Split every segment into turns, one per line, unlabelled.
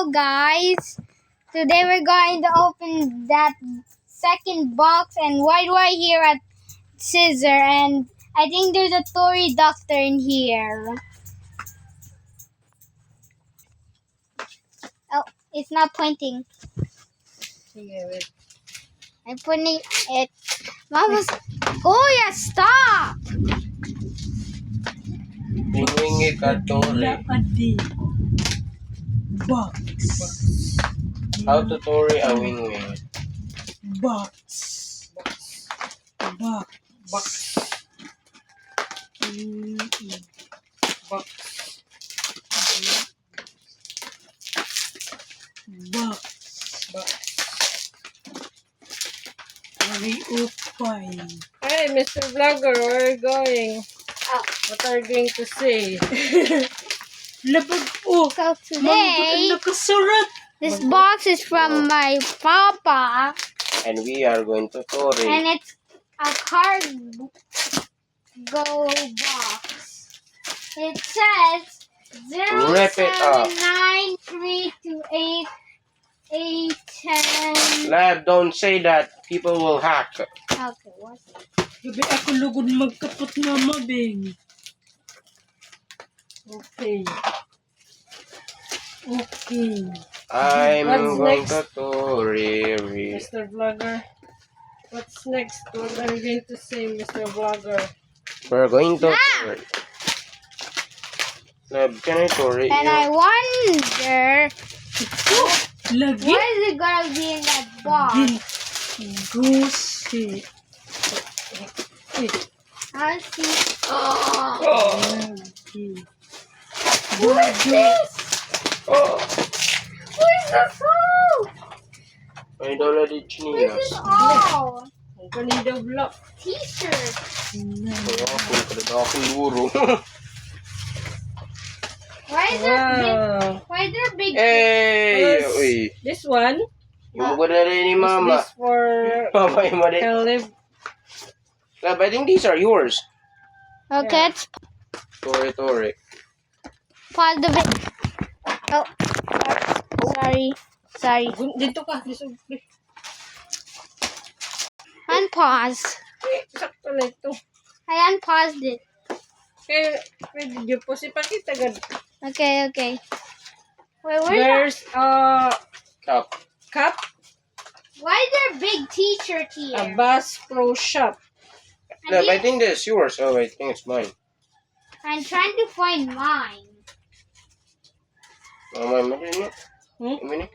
Hello guys, today we're going to open that second box, and why do I hear a scissor? And I think there's a Tory doctor in here. Oh, it's not pointing. I'm putting it. Mama's. Oh yeah, stop!
Wing Tori.
Box.
How to Tori a wing.
Box. Box.
Box.
Box. Box. Box. Very open.
Hey, Mr. Vlogger, where are you going?
Oh.
What are you going to say?
Labag oh.
So
Manggut
today,
ang nakasurat.
this box is from my papa,
And we are going to Tori.
and it's a cargo box. It says
Rip it up.
07932810.
Lab, don't say that. People will hack.
Okay, what's it?
Gabi ako lugod magkapot nga mabing.
Okay.
Okay.
I'm
What's
going
next?
to Tori.
Mr. Vlogger, what's next? What are you going to say, Mr. Vlogger?
We're going to Tori. Lab, can I Tori
And
you?
I wonder,
Lagi.
what is it gonna be in that box?
Gusi.
I'll see.
Lagi.
Who is this?
Oh,
Who is this all?
I already
Who is this
chinelas.
all?
Ang kanina vlog.
T-shirt. Why is there big?
Wow.
Why is there big?
Hey!
First,
Uy!
This one
Yung mo na rin ni
is
Mama.
this for
Mama, yung mali.
Caleb.
Lab, I think these are yours.
Okay, let's
Tori.
pause the video. Oh, sorry.
Dito ka. Dito.
Unpause.
Sakto na ito.
I unpaused it.
Kaya, pwede nyo po si Pakita agad.
Okay. Wait, where's
There's
Cup.
cup,
why is there a big T-shirt here?
a Bass Pro Shop.
Lab, I think this is yours. Oh, I think it's mine.
I'm trying to find mine.
Mama, mali mo.
Hmm?
Mini.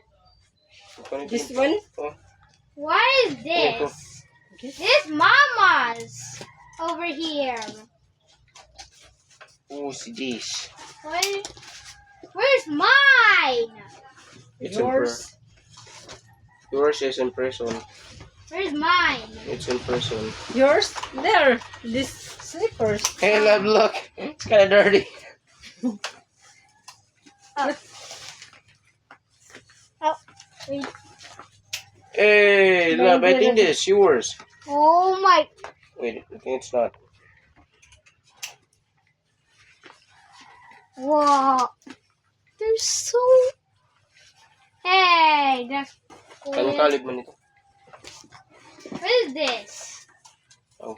This one?
Oh.
What is
Ito.
this? This is Mama's over here.
Who's this?
Where's mine?
It's
Yours.
Yours is in prison.
Where's mine?
It's in prison.
Yours? There. This slippers.
Hey, Lab, look. It's kind of dirty.
Oh, wait.
Hey, Lab, I think this is yours.
Oh my!
Wait, I think it's not.
Wow, they're so. Hey, that's cool.
Kalib man ito.
What is this?
Oh.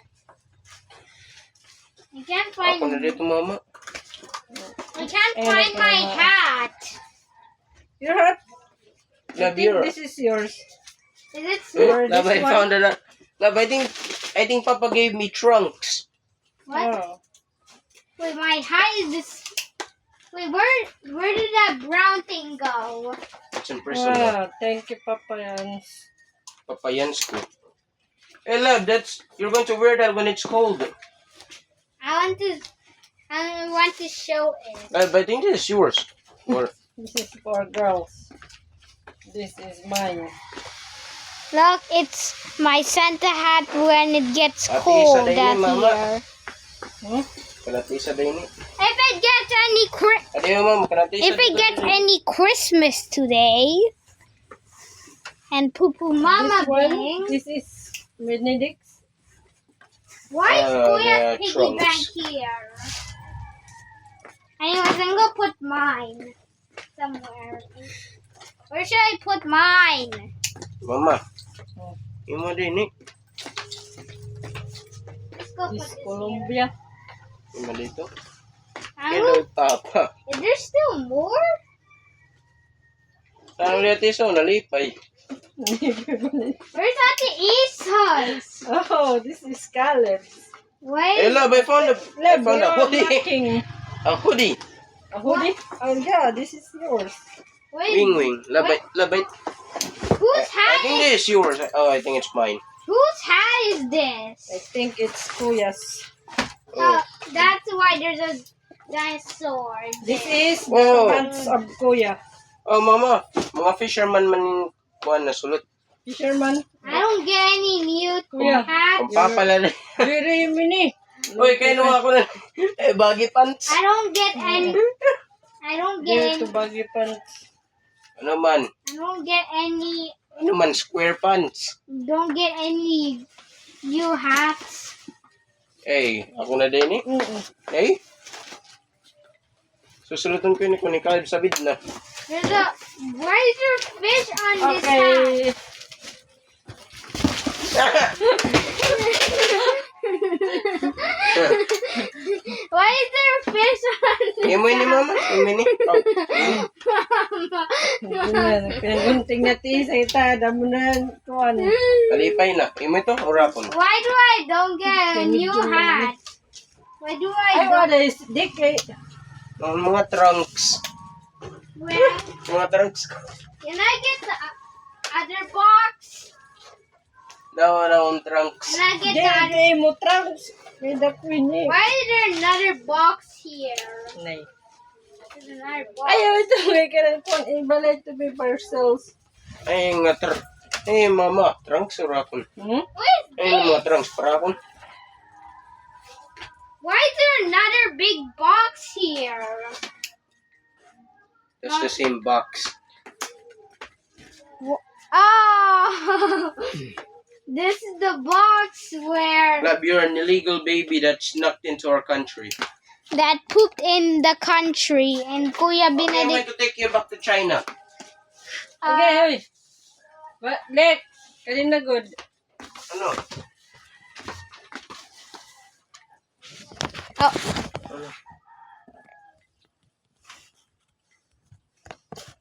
I can't find.
Ako na dito, Mama.
I can't find my hat.
Your hat?
Lab,
I think
yours.
this is yours.
Is it?
Or
Lab,
this
I
one?
found it. Lab, I think Papa gave me trunks.
What?
Oh.
Wait, my hat is this. Wait, where did that brown thing go?
It's in prison.
Wow, thank you, Papa Jans.
Papa Yansku. Hey, Lab, you're going to wear that when it's cold.
I want to show it.
Lab, I think this is yours. Or
This is for girls. This is mine.
Look, it's my Santa hat when it gets
Ate,
cold
isa din
out
yun, Mama.
here.
Hmm?
kalatisa din ni.
If it gets any
Ano yung mama, kalatisa
if it gets any Christmas today, and Poo Poo Mama
This one,
Bing,
this is Benedict's.
why is
the
Kuya's piggy
trunks.
bank here? Anyways, I'm gonna put mine somewhere. Where should I put mine?
Mama. Imo din eh.
Let's go put
This
this here.
Colombia.
Imo dito.
I
Hello,
don't-
Papa.
Is there still more?
Saan ulit iso? Nalipay.
Where's Ate Isa's?
Oh, this is Caleb's.
Hey,
Wait.
love, I found a
Lab,
hoodie.
unlocking.
A hoodie.
A hoodie? Oh, yeah, this is yours.
Wait.
Wing. Love, I
Whose hat
think
is
this is yours. Oh, I think it's mine.
whose hat is
I
this?
think it's Kuya's.
Oh.
That's why there's a dinosaur.
This is the
Oh.
pants of Kuya.
Oh, mama. Mga fisherman man kuan na sulot.
Fisherman.
I don't get any new
Kuya.
hats.
Pampapala na.
Very mini.
Uy, kayo naman ako na. Eh, baggy pants.
I don't get any. I don't
There
get
to
any.
baggy pants.
Ano man?
I don't get any.
Ano man? Square pants.
Don't get any new hats.
Eh, ako na din eh. Eh? Susulutan ko yun kung ni Caleb sa na.
There's a. Why is there fish on this hat?
Okay.
Why is there a fish on this
Imo ni mama? Imo ni? Oh.
Pingunting na ti sa ita. Damo na kuan.
Alipay na. Imo ito o rapon?
Why do I don't get a new hat? Why do I
Ay,
don't?
wala is dik eh.
Mga trunks.
Where?
Mga trunks ko.
Can I get the other box?
Daw trunks.
Can I get
Di,
the other?
di mo trunks. May dakwin eh.
Why is there another box here?
Nay.
There's another box.
Ayaw ito. May kanang kuan. Ibalay to be parcels.
Ay, nga Eh, mama. Trunks o rapon?
Hmm?
What is
Ay,
this?
mga trunks para rapon.
Why is there another big box here?
That's the same box.
Oh, this is the box where
Love, you're an illegal baby that snuck into our country.
that pooped in the country, and Kuya
Okay, I'm going
Benedict.
to take you back to China.
Okay, hoy. What? Let. Kanina good.
Ano?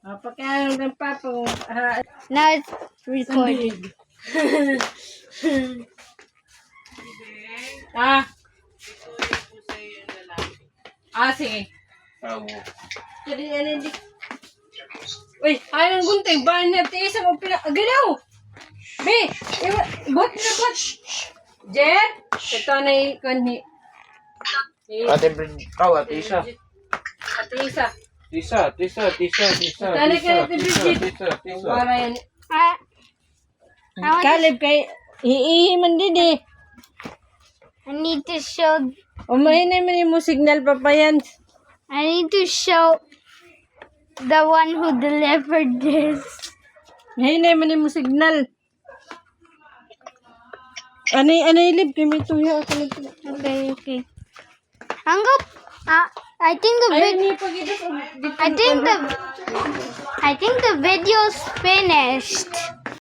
Oh,
Pagkain ng papong.
now it's recording.
Ah. Sige.
Awo.
Hindi. Uy, anong gunting? Ba na tiisa mo pina... Ganaw! Be! Bot na bot! Jet! Ito na ikon ni...
Ate Bridge. Oh, ate Isa.
Ate Isa.
Tisa.
Tala ka natin, Bridget. Para yan.
I want
Caleb kay... Iihiman din eh.
I need to show.
Umahinay mo yung signal pa pa yan.
I need to show the one who delivered this.
Mahinay mo yung signal. Ano ilib? Kami tuya ako nito.
Okay. Hanggang. I think the
Ay,
video.
ni pag-itas.
I think the video's finished.